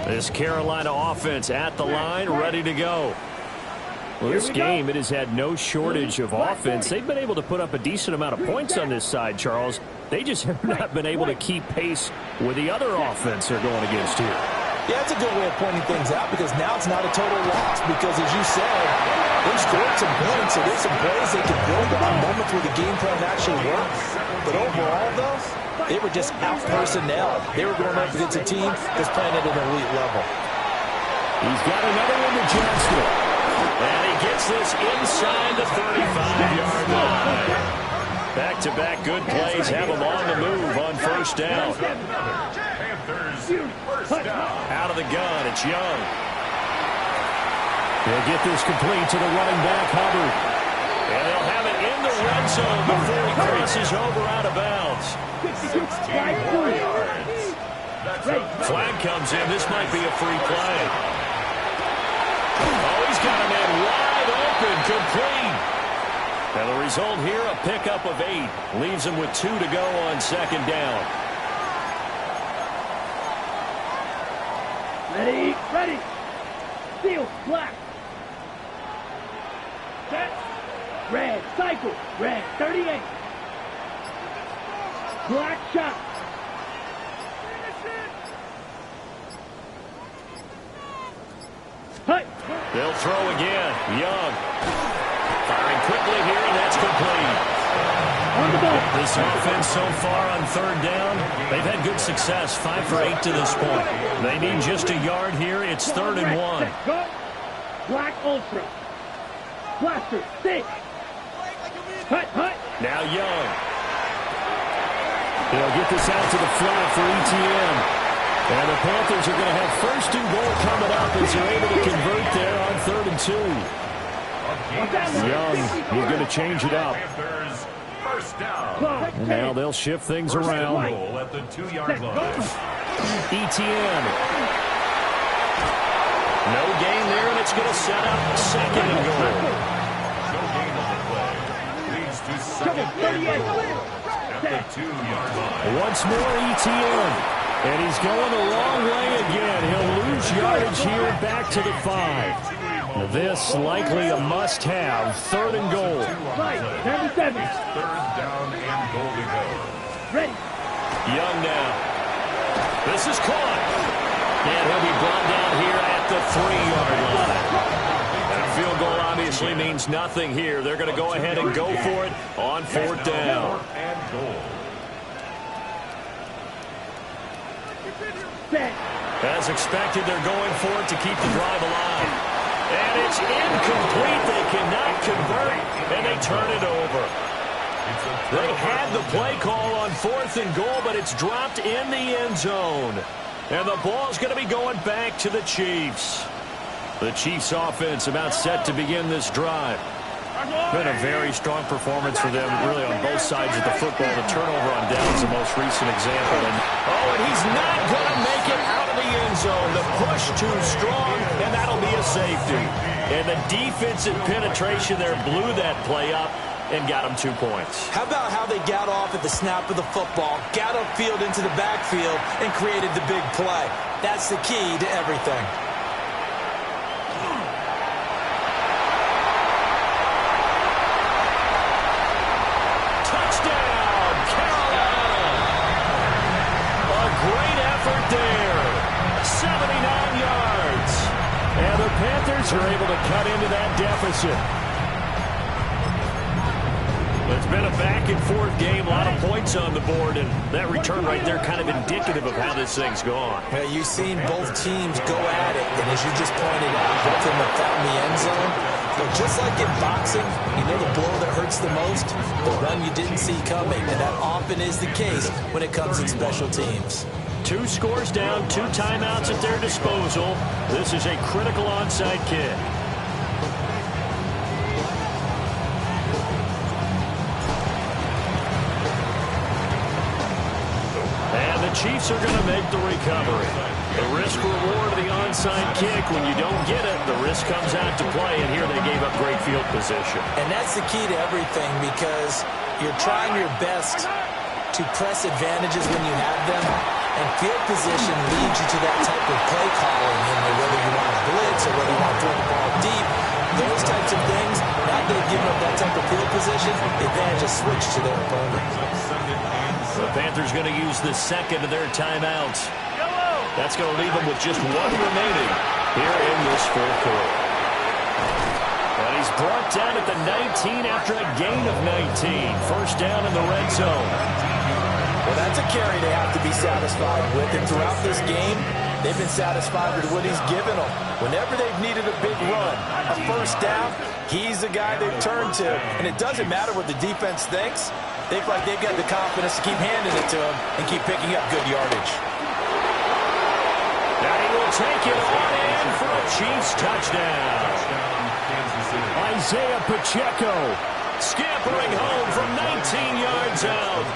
This Carolina offense at the line, ready to go. Well, this game, it has had no shortage of offense. They've been able to put up a decent amount of points on this side, Charles. They just have not been able to keep pace with the other offense they're going against here. Yeah, that's a good way of pointing things out because now it's not a total loss because, as you said, they've scored some points, so there's some plays they can build on, moments where the game plan actually works. But overall, though, they were just out-personnel. They were going up against a team that's playing at an elite level. He's got another one to Johnston. And he gets this inside the 35-yard line. Back-to-back good plays have him on the move on 1st down. Out of the gun, it's Young. They'll get this complete to the running back, Hubbard. And they'll have it in the red zone before he crosses over out of bounds. Flag comes in. This might be a free play. Oh, he's got a man wide open, complete. And the result here, a pickup of 8. Leaves him with 2 to go on 2nd down. Ready, ready. Steel, black. Set. Red, cycle. Red, 38. Black shot. Hut. They'll throw again. Young. Firing quickly here, and that's complete. On the ball. This offense so far on 3rd down, they've had good success. 5 for 8 to this point. They need just a yard here. It's 3rd and 1. Go. Black ultra. Blaster, stick. Hut, hut. Now Young. They'll get this out to the flat for ETN. And the Panthers are going to have 1st and goal coming up as they're able to convert there on 3rd and 2. Young, he's going to change it up. And now they'll shift things around. At the 2-yard line. ETN. No gain there, and it's going to set up 2nd and goal. No gain on the play. Leads to 2nd and goal at the 2-yard line. Once more ETN. And he's going the wrong way again. He'll lose yardage here back to the 5. This likely a must-have. 3rd and goal. 77. 3rd down and goal to go. Ready. Young now. This is caught. And he'll be brought down here at the 3-yard line. And a field goal obviously means nothing here. They're going to go ahead and go for it on 4th down. And goal. As expected, they're going for it to keep the drive alive. And it's incomplete. They cannot convert, and they turn it over. They had the play call on 4th and goal, but it's dropped in the end zone. And the ball's going to be going back to the Chiefs. The Chiefs offense about set to begin this drive. Been a very strong performance for them, really, on both sides of the football. The turnover on down is the most recent example. And he's not going to make it out of the end zone. The push too strong, and that'll be a safety. And the defensive penetration there blew that play up and got him 2 points. How about how they got off at the snap of the football, got upfield into the backfield, and created the big play? That's the key to everything. Touchdown, Carolina! A great effort there. 79 yards. And the Panthers are able to cut into that deficit. It's been a back-and-forth game, a lot of points on the board, and that return right there kind of indicative of how this thing's gone. Yeah, you've seen both teams go at it, and as you just pointed out, both of them have found the end zone. But just like in boxing, you know the blow that hurts the most? The one you didn't see coming, and that often is the case when it comes in special teams. 2 scores down, 2 timeouts at their disposal. This is a critical onside kick. Chiefs are going to make the recovery. The risk reward of the onside kick, when you don't get it, the risk comes out to play, and here they gave up great field position. And that's the key to everything, because you're trying your best to press advantages when you have them, and field position leads you to that type of play calling, whether you want to blitz or whether you want to throw the ball deep, those types of things. Now they've given up that type of field position, the advantage is switched to their opponent. The Panthers going to use the second of their timeouts. That's going to leave them with just 1 remaining here in this fourth quarter. And he's brought down at the 19 after a gain of 19. First down in the red zone. Well, that's a carry they have to be satisfied with. And throughout this game, they've been satisfied with what he's given them. Whenever they've needed a big run, a first down, he's the guy they've turned to. And it doesn't matter what the defense thinks. They feel like they've got the confidence to keep handing it to him and keep picking up good yardage. Now he will take it on in for a Chiefs touchdown. Isaiah Pacheco scampering home from 19 yards out.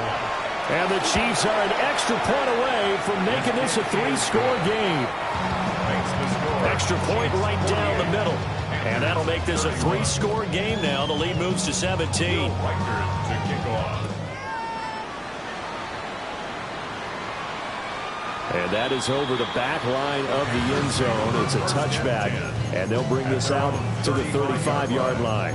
And the Chiefs are an extra point away from making this a 3-score game. Extra point right down the middle. And that'll make this a 3-score game now. The lead moves to 17. And that is over the back line of the end zone. It's a touchback. And they'll bring this out to the 35-yard line.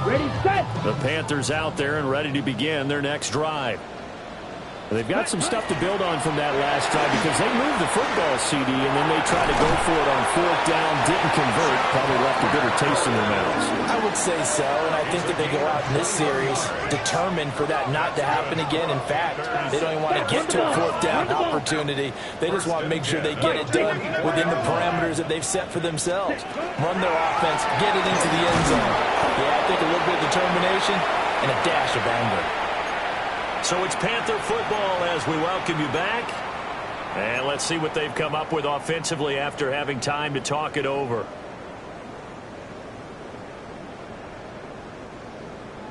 Ready, set. The Panthers out there and ready to begin their next drive. They've got some stuff to build on from that last drive because they moved the football, CD, and then they tried to go for it on 4th down, didn't convert, probably left a bitter taste in their mouths. I would say so, and I think that they go out in this series determined for that not to happen again. In fact, they don't even want to get to a 4th down opportunity. They just want to make sure they get it done within the parameters that they've set for themselves. Run their offense, get it into the end zone. Yeah, I think a little bit of determination and a dash of anger. So it's Panther football as we welcome you back. And let's see what they've come up with offensively after having time to talk it over.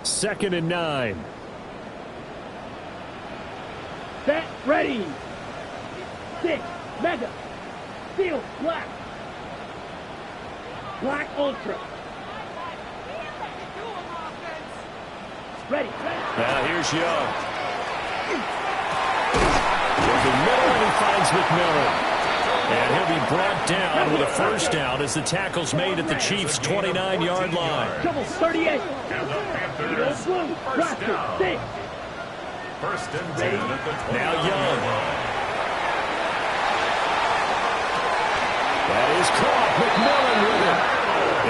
Second and 9. Set, ready. 6, mega. Steel, black. Black ultra. Ready. Now here's Young. The middle, and he finds McMillan. And he'll be brought down with a first down as the tackle's made at the Chiefs' 29-yard line. Double 38. Panthers, first down. 6. First and 10 at the 20. Now Young. That is caught. McMillan with it.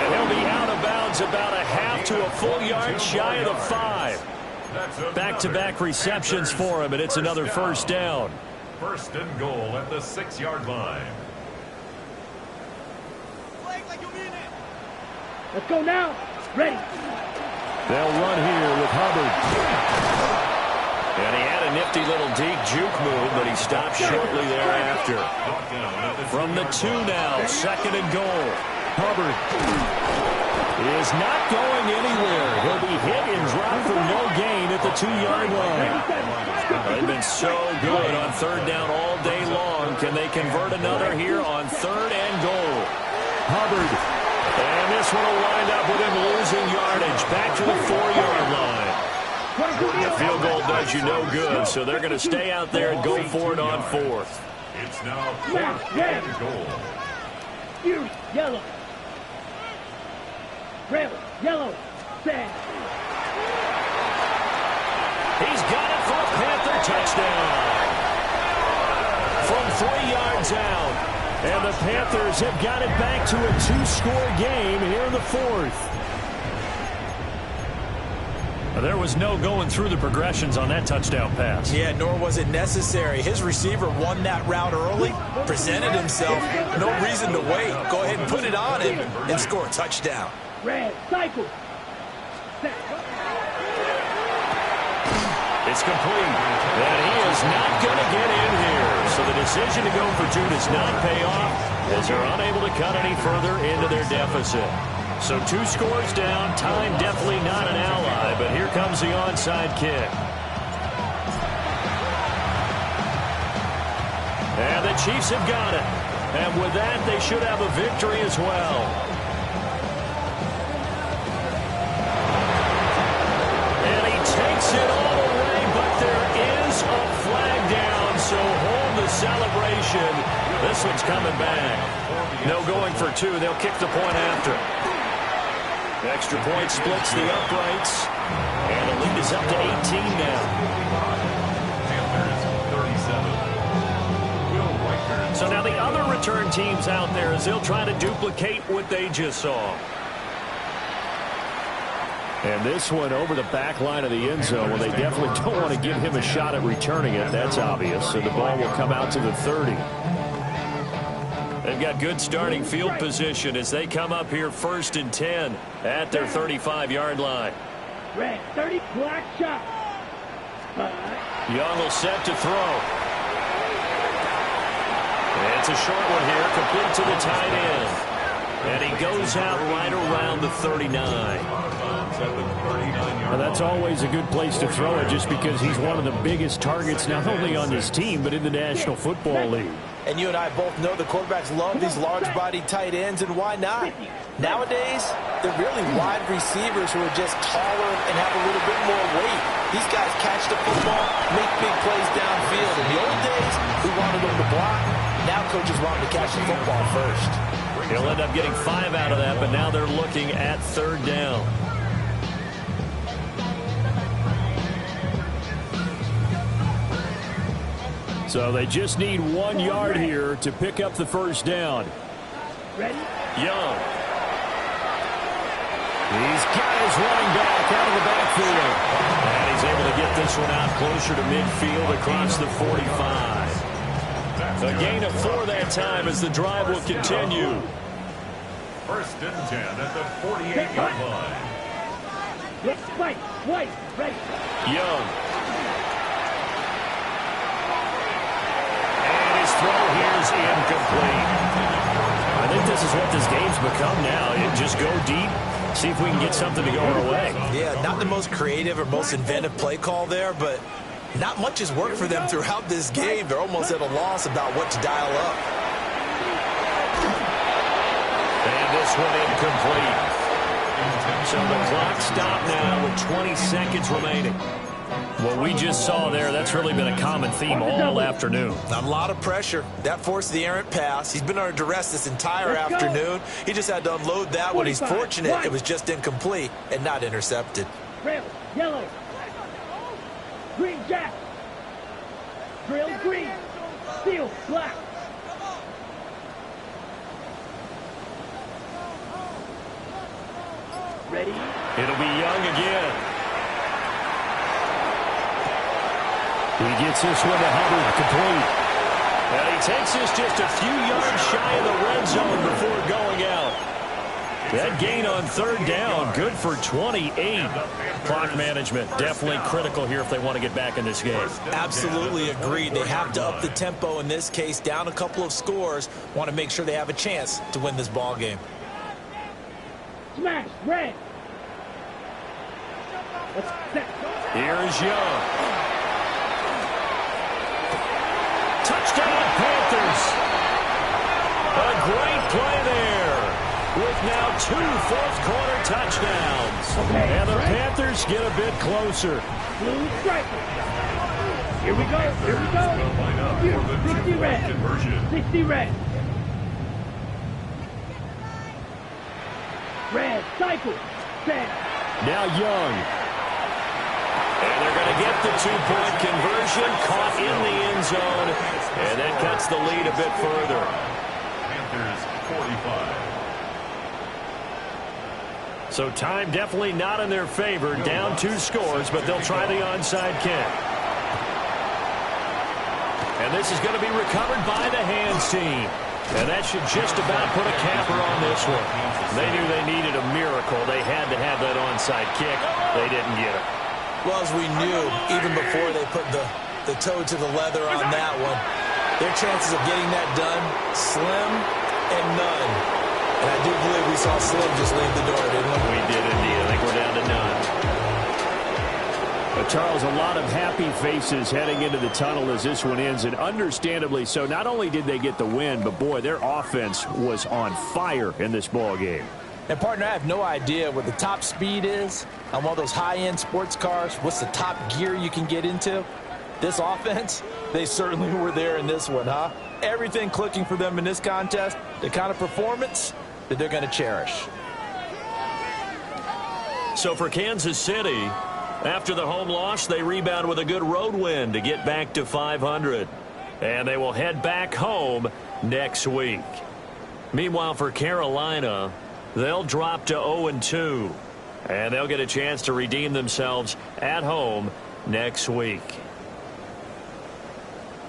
And he'll be out of bounds about a half to a full yard shy of the 5. Back-to-back receptions for him, and it's another first down. First and goal at the 6-yard line. Let's go now. Ready. They'll run here with Hubbard. And he had a nifty little deep juke move, but he stopped shortly thereafter. From the 2 now, 2nd and goal. Hubbard is not going anywhere. He'll be hit and dropped for no gain at the 2-yard line. They've been so good on 3rd down all day long. Can they convert another here on 3rd and goal? Hubbard. And this one will wind up with him losing yardage. Back to the 4-yard line. The field goal does you no good, so they're going to stay out there and go for it on 4th. It's now 4th and goal. You, yellow. Red, yellow, stand. He's got it for a Panther touchdown. From 3 yards out. And the Panthers have got it back to a 2-score game here in the 4th. There was no going through the progressions on that touchdown pass. Yeah, nor was it necessary. His receiver won that route early, presented himself. No reason to wait. Go ahead and put it on him and score a touchdown. Red, cycle. It's complete. And he is not going to get in here. So the decision to go for 2 does not pay off as they're unable to cut any further into their deficit. So 2 scores down. Time definitely not an ally, but here comes the onside kick. And the Chiefs have got it. And with that, they should have a victory as well. And he takes it all the way, but there is a flag down, so hold the celebration. This one's coming back. No going for 2. They'll kick the point after. Extra point splits the uprights, and the lead is up to 18 now. So now the other return teams out there as they'll try to duplicate what they just saw. And this one over the back line of the end zone. Well, they definitely don't want to give him a shot at returning it. That's obvious. So the ball will come out to the 30. They've got good starting field position as they come up here 1st and 10 at their 35-yard line. Red, 30, black shot. Young will set to throw. It's a short one here, complete to the tight end. And he goes out right around the 39. Well, that's always a good place to throw it just because he's one of the biggest targets not only on this team but in the National Football League. And you and I both know the quarterbacks love these large-bodied tight ends, and why not? Nowadays, they're really wide receivers who are just taller and have a little bit more weight. These guys catch the football, make big plays downfield. In the old days, we wanted them to block. Now coaches want them to catch the football first. He'll end up getting 5 out of that, but now they're looking at 3rd down. So they just need 1 yard here to pick up the 1st down. Ready? Young. He's got his running back out of the backfield. And he's able to get this one out closer to midfield across the 45. A gain of 4 that time as the drive will continue. 1st and 10 at the 48-yard line. Let's fight. White, ready. Young. Throw here's incomplete. I think this is what this game's become now. Just go deep, see if we can get something to go our way. Yeah, not the most creative or most inventive play call there, but not much has worked for them throughout this game. They're almost at a loss about what to dial up. And this one incomplete. So the clock stopped now with 20 seconds remaining. What we just saw there, that's really been a common theme all afternoon. A lot of pressure. That forced the errant pass. He's been under duress this entire afternoon. He just had to unload that one. He's fortunate it was just incomplete and not intercepted. Trail, yellow. Green, jack. Drill, green. Steel, black. Ready? It'll be Young again. He gets this one to Hubbard, complete. And he takes this just a few yards shy of the red zone before going out. That gain on third down, good for 28. Clock management, definitely critical here if they want to get back in this game. Absolutely agreed. They have to up the tempo in this case, down a couple of scores. Want to make sure they have a chance to win this ball game. Smash, red. Here is Young. Touchdown, Panthers. A great play there with now 2 fourth-quarter touchdowns. And the Panthers get a bit closer. Blue striker. Here we go. Here we go. 60 red. 60 red. Red, cycle. Set. Now Young. And they're going to get the 2-point conversion, caught in the end zone, and that cuts the lead a bit further. Panthers 45. So time definitely not in their favor, down 2 scores, but they'll try the onside kick. And this is going to be recovered by the hands team. And that should just about put a capper on this one. They knew they needed a miracle. They had to have that onside kick. They didn't get it. Well, as we knew, even before they put the toe to the leather on that one, their chances of getting that done, slim and none. And I do believe we saw Slim just leave the door, didn't we? We did indeed. I think we're down to none. But Charles, a lot of happy faces heading into the tunnel as this one ends, and understandably so. Not only did they get the win, but boy, their offense was on fire in this ball game. And, partner, I have no idea what the top speed is on one of those high-end sports cars. What's the top gear you can get into? This offense, they certainly were there in this one, huh? Everything clicking for them in this contest, the kind of performance that they're going to cherish. So for Kansas City, after the home loss, they rebound with a good road win to get back to 500. And they will head back home next week. Meanwhile, for Carolina, they'll drop to 0-2. And they'll get a chance to redeem themselves at home next week.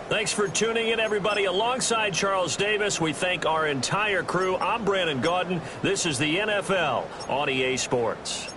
Thanks for tuning in, everybody. Alongside Charles Davis, we thank our entire crew. I'm Brandon Gaudin. This is the NFL on EA Sports.